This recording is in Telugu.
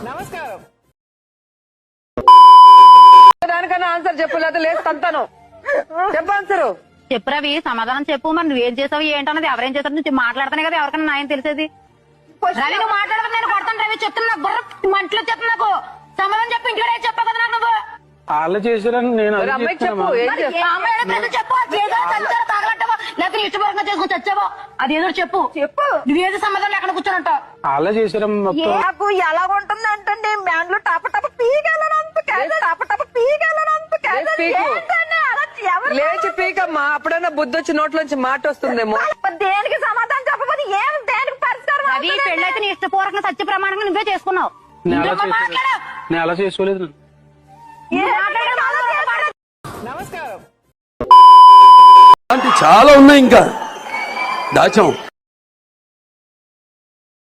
నమస్కారం. దానికన్నా ఆన్సర్ చెప్పు, లేదా లేదు తంతాను. చెప్పు ఆన్సరు. చెప్పు రవి, సమాధానం చెప్పు. మరి నువ్వేం చేసావు ఏంటన్నది, ఎవరేం చేస్తారు నువ్వు మాట్లాడుతానే కదా ఎవరికన్నా న్యాయం తెలిసేది. రవి నువ్వు మాట్లాడదు, నేను కొడతాను. రవి చెప్తున్నా, బుర్ర మంటలో చెప్పు. నాకు సమాధానం చెప్పు. ఇంట్లో చెప్పు కదా నాకు నువ్వు. వాళ్ళు చేశారని నేను అమ్మాయికి చెప్పు. చెప్పు. తాగలట్టవో లేకపోతే ఇష్టపరంగా చేసుకుని చచ్చావో అదేదో చెప్పు. చెప్పు నువ్వేదో సమాధానం ఎక్కడ కూర్చోనంట. వాళ్ళే చేశారని నాకు ఎలా ఉంటుంది అంటే మ్యాన్లు టప టప పీగలనంత టప టప పీగలనంత లేచి పీకమ్మా, అప్పుడైనా బుద్ధి వచ్చి నోట్లోంచి మాట వస్తుందేమో. దేనికి సమాధానం చెప్పబోదు, ఏం దేనికి పరిష్కారం? రవి పెళ్ళైతే నీ ఇష్టపూర్వకంగా సత్య ప్రమాణంగా నువ్వే చేసుకున్నావు. నేను అలా చేసుకోలేదు. నమస్కారం. చాలా ఉన్నాయి ఇంకా దాచాం.